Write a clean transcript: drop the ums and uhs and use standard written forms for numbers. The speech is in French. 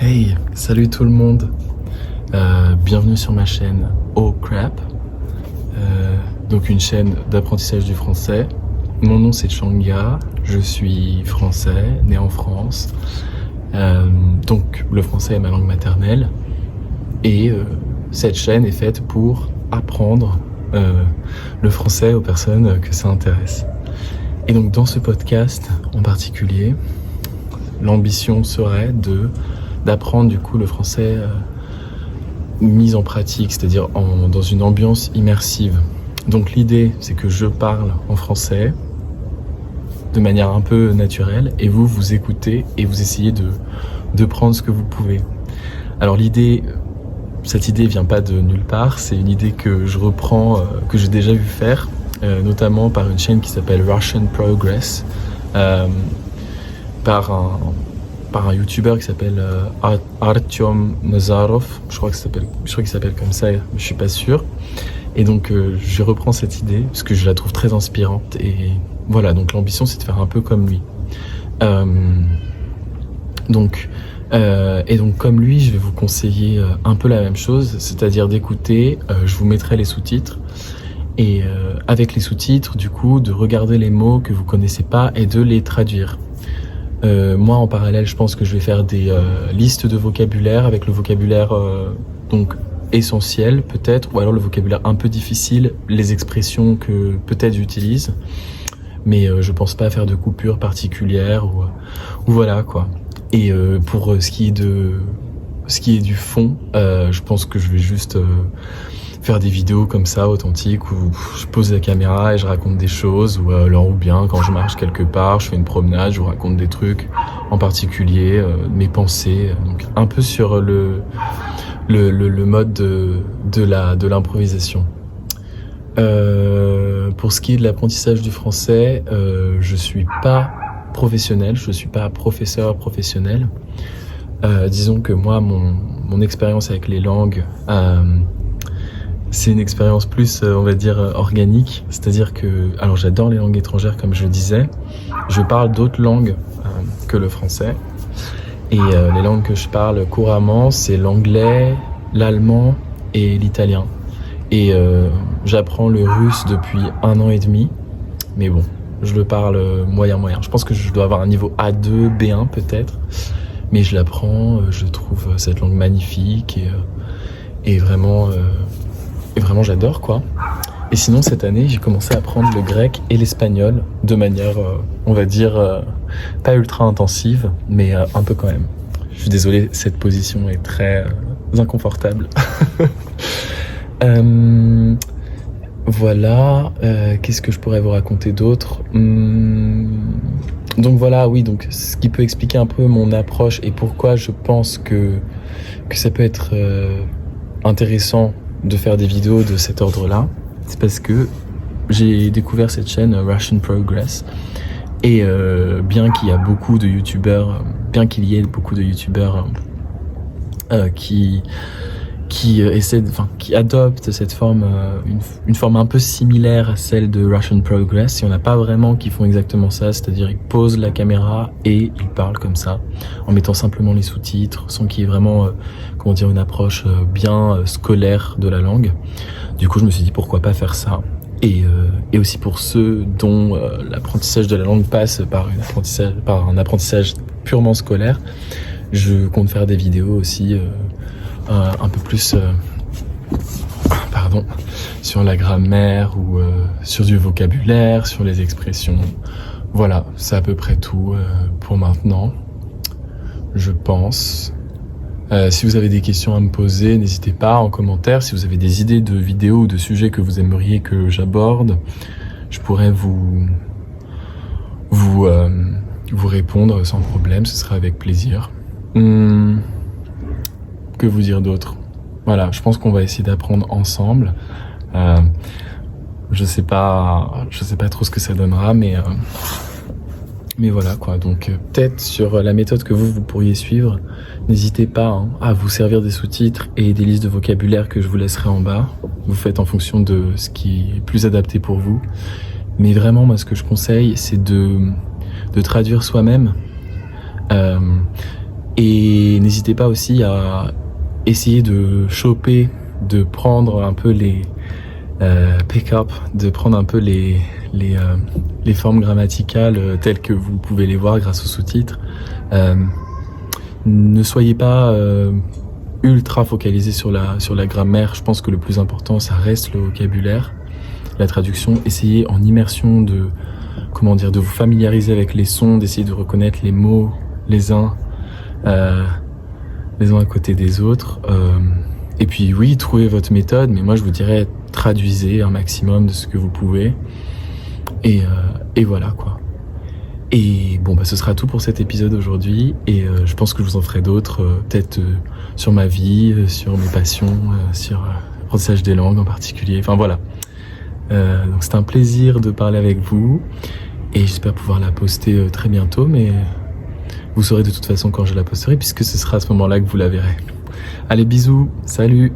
Hey, salut tout le monde. Bienvenue sur ma chaîne Oh Crap. Donc une chaîne d'apprentissage du français. Mon nom c'est Changa, je suis français, né en France. Donc le français est ma langue maternelle. Et cette chaîne est faite pour apprendre le français aux personnes que ça intéresse. Et donc dans ce podcast en particulier, l'ambition serait d'apprendre du coup le français mis en pratique, c'est-à-dire dans une ambiance immersive. Donc l'idée, c'est que je parle en français de manière un peu naturelle et vous écoutez et vous essayez de prendre ce que vous pouvez. Alors cette idée vient pas de nulle part, c'est une idée que je reprends, que j'ai déjà vu faire, notamment par une chaîne qui s'appelle Russian Progress, par un youtubeur qui s'appelle Artyom Nazarov, je crois qu'il s'appelle comme ça, je suis pas sûr. Et donc je reprends cette idée parce que je la trouve très inspirante et voilà, donc l'ambition c'est de faire un peu comme lui. Donc comme lui, je vais vous conseiller un peu la même chose, c'est-à-dire d'écouter, je vous mettrai les sous-titres et avec les sous-titres du coup de regarder les mots que vous connaissez pas et de les traduire. Moi en parallèle je pense que je vais faire des listes de vocabulaire avec le vocabulaire donc essentiel peut-être, ou alors le vocabulaire un peu difficile, les expressions que peut-être j'utilise, mais je pense pas faire de coupures particulières ou voilà quoi. Et pour ce qui est du fond, je pense que je vais juste faire des vidéos comme ça authentiques où je pose la caméra et je raconte des choses, ou alors ou bien quand je marche quelque part, je fais une promenade, je vous raconte des trucs en particulier, mes pensées, donc un peu sur le mode de l'improvisation. Pour ce qui est de l'apprentissage du français, je suis pas professionnel, je suis pas professeur professionnel. Disons que moi mon expérience avec les langues, c'est une expérience plus, on va dire, organique. C'est-à-dire que, alors j'adore les langues étrangères comme je le disais. Je parle d'autres langues que le français. Et les langues que je parle couramment, c'est l'anglais, l'allemand et l'italien. Et j'apprends le russe depuis 1 an et demi. Mais bon, je le parle moyen. Je pense que je dois avoir un niveau A2, B1 peut-être. Mais je l'apprends, je trouve cette langue magnifique et vraiment j'adore quoi. Et sinon cette année j'ai commencé à apprendre le grec et l'espagnol de manière on va dire pas ultra intensive mais un peu quand même. Je suis désolé, cette position est très inconfortable. Voilà, qu'est-ce que je pourrais vous raconter d'autre? Donc voilà, oui, donc ce qui peut expliquer un peu mon approche et pourquoi je pense que ça peut être intéressant de faire des vidéos de cet ordre-là, c'est parce que j'ai découvert cette chaîne Russian Progress et bien qu'il y ait beaucoup de youtubeurs qui adoptent cette forme, une forme un peu similaire à celle de Russian Progress. Il n'y en a pas vraiment qui font exactement ça, c'est-à-dire ils posent la caméra et ils parlent comme ça, en mettant simplement les sous-titres, sans qu'il y ait vraiment, une approche bien scolaire de la langue. Du coup, je me suis dit pourquoi pas faire ça. Et aussi pour ceux dont l'apprentissage de la langue passe par un apprentissage purement scolaire, je compte faire des vidéos aussi un peu plus sur la grammaire ou sur du vocabulaire, sur les expressions. Voilà, c'est à peu près tout pour maintenant, je pense. Si vous avez des questions à me poser, n'hésitez pas en commentaire. Si vous avez des idées de vidéos ou de sujets que vous aimeriez que j'aborde, je pourrais vous répondre sans problème, ce sera avec plaisir. Que vous dire d'autre? Voilà, je pense qu'on va essayer d'apprendre ensemble. Je sais pas trop ce que ça donnera, mais voilà quoi. Donc peut-être sur la méthode que vous pourriez suivre, n'hésitez pas à vous servir des sous-titres et des listes de vocabulaire que je vous laisserai en bas. Vous faites en fonction de ce qui est plus adapté pour vous. Mais vraiment, moi, ce que je conseille, c'est de traduire soi-même. Et n'hésitez pas aussi à essayer de choper, de prendre un peu les pick-up, de prendre un peu les formes grammaticales telles que vous pouvez les voir grâce aux sous-titres. Ne soyez pas ultra focalisé sur la grammaire. Je pense que le plus important, ça reste le vocabulaire, la traduction. Essayez en immersion de vous familiariser avec les sons, d'essayer de reconnaître les mots les uns à côté des autres. Et puis oui, trouvez votre méthode, mais moi je vous dirais traduisez un maximum de ce que vous pouvez. Et voilà quoi. Et bon, ce sera tout pour cet épisode aujourd'hui. Et je pense que je vous en ferai d'autres, peut-être sur ma vie, sur mes passions, sur l'apprentissage des langues en particulier. Enfin voilà. Donc c'est un plaisir de parler avec vous. Et j'espère pouvoir la poster très bientôt. Mais vous saurez de toute façon quand je la posterai, puisque ce sera à ce moment-là que vous la verrez. Allez, bisous, salut!